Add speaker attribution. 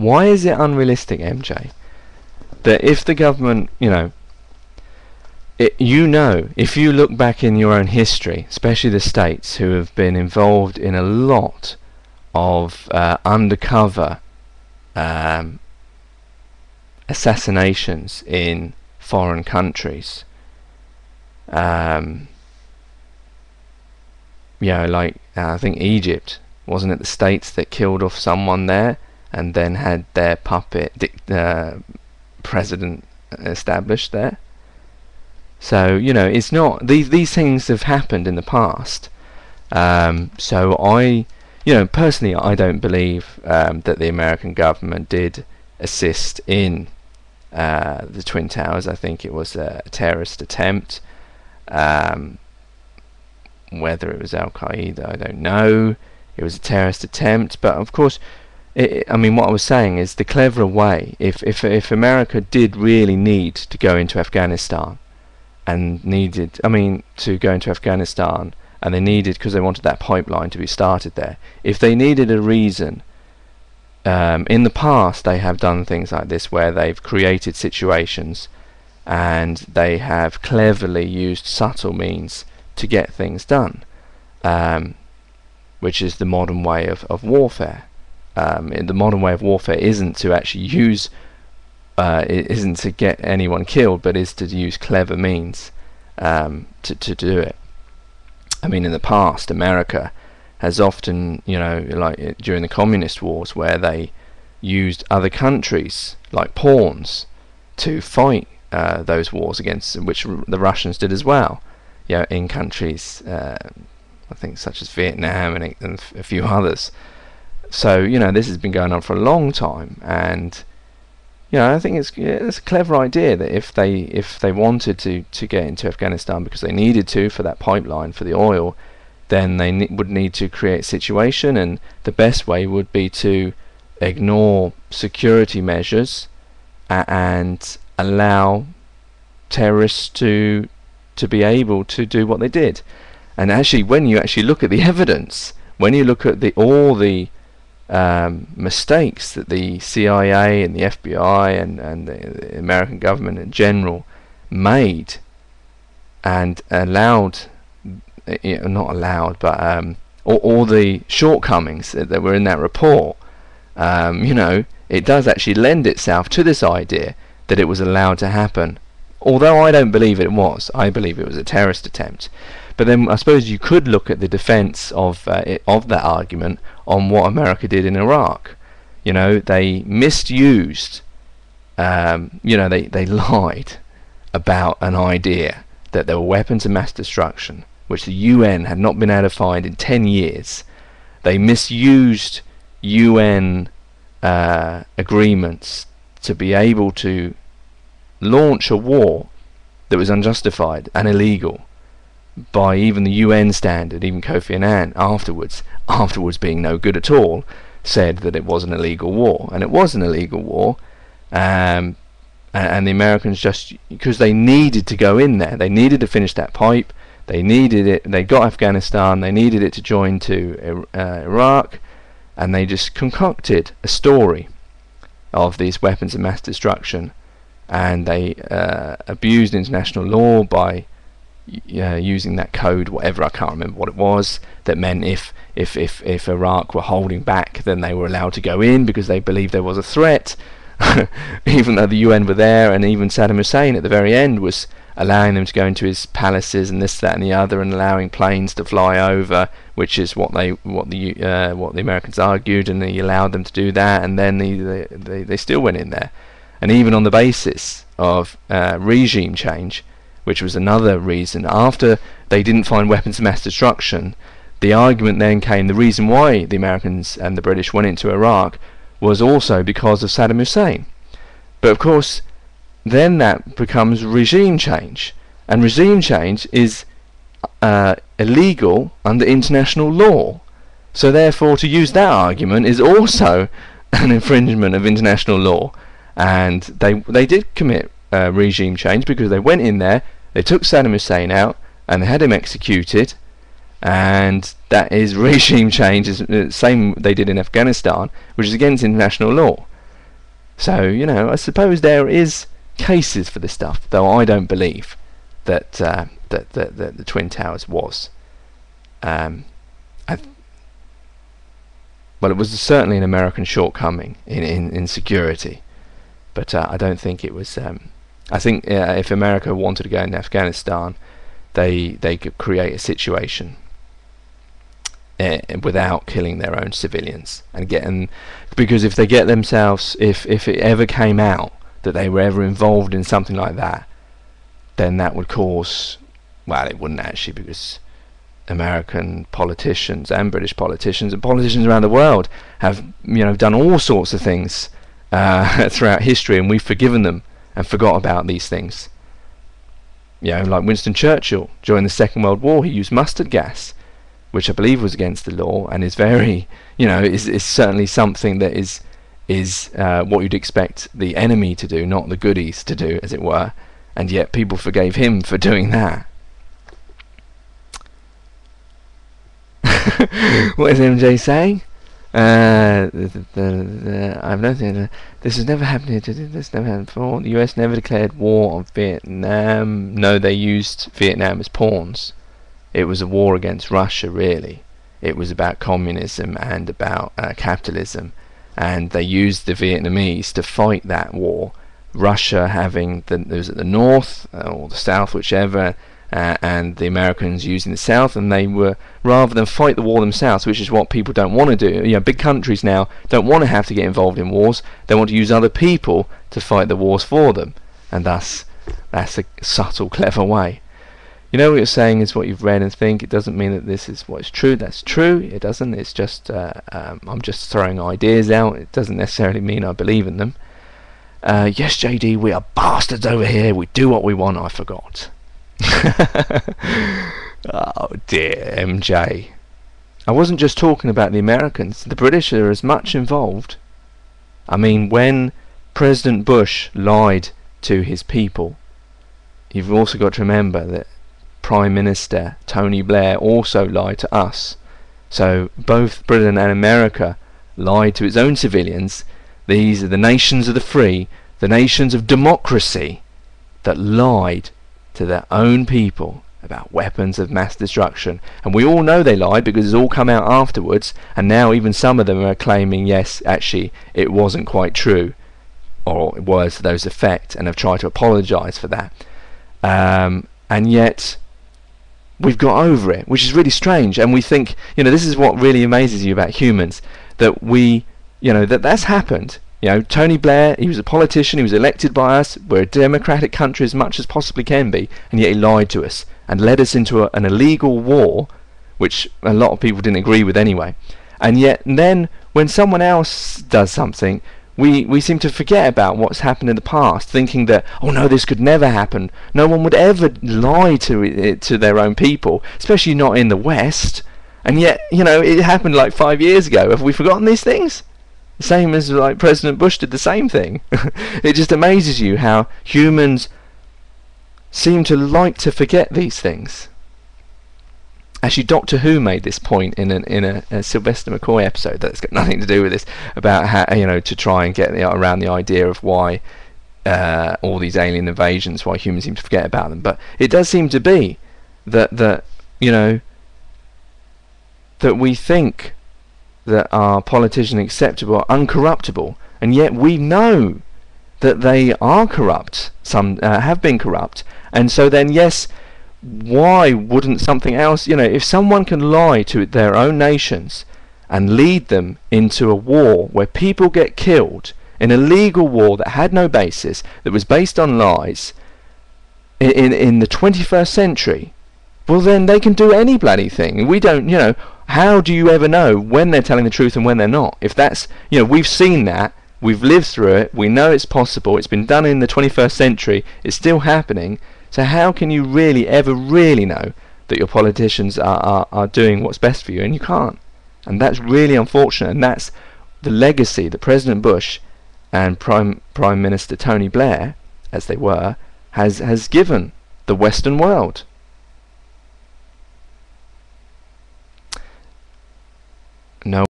Speaker 1: Why is it unrealistic, MJ, that if the government, if you look back in your own history, especially the states who have been involved in a lot of undercover assassinations in foreign countries, like I think Egypt, wasn't it the states that killed off someone there and then had their puppet president established there? So it's not, these things have happened in the past. So I personally, I don't believe that the American government did assist in the Twin Towers. I think it was a terrorist attempt. Whether it was Al-Qaeda, I don't know. It was a terrorist attempt, but of course, I mean, what I was saying is the cleverer way. If America did really need to go into Afghanistan, and needed, to go into Afghanistan, and they needed, because they wanted that pipeline to be started there. If they needed a reason, in the past they have done things like this where they've created situations, and they have cleverly used subtle means to get things done, which is the modern way of warfare. The modern way of warfare isn't to actually use, isn't to get anyone killed, but is to use clever means to do it. I mean, in the past, America has often, like during the communist wars, where they used other countries like pawns to fight those wars against, which the Russians did as well. In countries, I think such as Vietnam and a few others. So this has been going on for a long time, and I think it's a clever idea that if they wanted to get into Afghanistan because they needed to for that pipeline for the oil, then they would need to create a situation, and the best way would be to ignore security measures and allow terrorists to be able to do what they did. And actually, when you actually look at the evidence, when you look at all the mistakes that the CIA and the FBI and the American government in general made and allowed, not allowed, but all the shortcomings that were in that report, it does actually lend itself to this idea that it was allowed to happen. Although I don't believe it was. I believe it was a terrorist attempt. But then I suppose you could look at the defense of that argument on what America did in Iraq. They misused, they lied about an idea that there were weapons of mass destruction, which the UN had not been able to find in 10 years. They misused UN agreements to be able to launch a war that was unjustified and illegal by even the UN standard. Even Kofi Annan afterwards being no good at all, said that it was an illegal war, and it was an illegal war. And the Americans, just because they needed to go in there, they needed to finish that pipe, they needed it, they got Afghanistan, they needed it to join to Iraq, and they just concocted a story of these weapons of mass destruction, and they abused international law by using that code, whatever, I can't remember what it was, that meant if Iraq were holding back, then they were allowed to go in because they believed there was a threat, even though the UN were there, and even Saddam Hussein at the very end was allowing them to go into his palaces and this, that and the other, and allowing planes to fly over, which is what the Americans argued, and he allowed them to do that, and then they still went in there. And even on the basis of regime change, which was another reason, after they didn't find weapons of mass destruction, the argument then came, the reason why the Americans and the British went into Iraq was also because of Saddam Hussein. But of course, then that becomes regime change, and regime change is illegal under international law. So therefore, to use that argument is also an infringement of international law. And they did commit regime change, because they went in there, they took Saddam Hussein out, and they had him executed, and that is regime change, is the same they did in Afghanistan, which is against international law. So, you know, I suppose there is cases for this stuff, though I don't believe that that the Twin Towers was. Well, it was certainly an American shortcoming in security, but I don't think it was. I think if America wanted to go into Afghanistan, they could create a situation without killing their own civilians and because if they get themselves, if it ever came out that they were ever involved in something like that, then that would cause, well, it wouldn't actually, because American politicians and British politicians and politicians around the world have, you know, done all sorts of things throughout history, and we've forgiven them and forgot about these things. You know, like Winston Churchill during the Second World War, he used mustard gas, which I believe was against the law, and is very, you know, is certainly something that is what you'd expect the enemy to do, not the goodies to do, as it were, and yet people forgave him for doing that. What is MJ saying? I've nothing. This has never happened. This never happened before. The US never declared war on Vietnam. No, they used Vietnam as pawns. It was a war against Russia, really. It was about communism and about capitalism, and they used the Vietnamese to fight that war. Russia having it was at the north or the south, whichever. And the Americans using the south, and they were, rather than fight the war themselves, which is what people don't want to do. You know, big countries now don't want to have to get involved in wars. They want to use other people to fight the wars for them, and thus that's a subtle, clever way. You know, what you're saying is what you've read and think. It doesn't mean that this is what is true. That's true. It doesn't. It's just I'm just throwing ideas out. It doesn't necessarily mean I believe in them. Yes, JD, we are bastards over here. We do what we want. I forgot. Oh dear, MJ. I wasn't just talking about the Americans. The British are as much involved. I mean, when President Bush lied to his people, you've also got to remember that Prime Minister Tony Blair also lied to us. So both Britain and America lied to its own civilians. These are the nations of the free, the nations of democracy, that lied to their own people about weapons of mass destruction. And we all know they lied because it's all come out afterwards, and now even some of them are claiming, yes, actually it wasn't quite true, or it was to those effect, and have tried to apologise for that. And yet we've got over it, which is really strange. And we think, you know, this is what really amazes you about humans, that we, you know, that's happened. You know, Tony Blair, he was a politician, he was elected by us, we're a democratic country as much as possibly can be, and yet he lied to us and led us into an illegal war, which a lot of people didn't agree with anyway. And yet then when someone else does something, we seem to forget about what's happened in the past, thinking that, oh no, this could never happen. No one would ever lie to their own people, especially not in the West. And yet, you know, it happened like 5 years ago. Have we forgotten these things? Same as like President Bush did the same thing. It just amazes you how humans seem to like to forget these things. Actually, Doctor Who made this point in a Sylvester McCoy episode that's got nothing to do with this, about how, you know, to try and get around the idea of why all these alien invasions, why humans seem to forget about them. But it does seem to be that you know, that we think that our politicians acceptable are uncorruptible, and yet we know that they are corrupt. Some have been corrupt, and so then yes, why wouldn't something else, you know, if someone can lie to their own nations and lead them into a war where people get killed, in a legal war that had no basis, that was based on lies, in the 21st century, well then they can do any bloody thing. We don't, you know, how do you ever know when they're telling the truth and when they're not? If that's, you know, we've seen that, we've lived through it, we know it's possible, it's been done in the 21st century, it's still happening, so how can you really ever really know that your politicians are doing what's best for you? And you can't. And that's really unfortunate, and that's the legacy that President Bush and Prime Minister Tony Blair, as they were, has given the Western world. No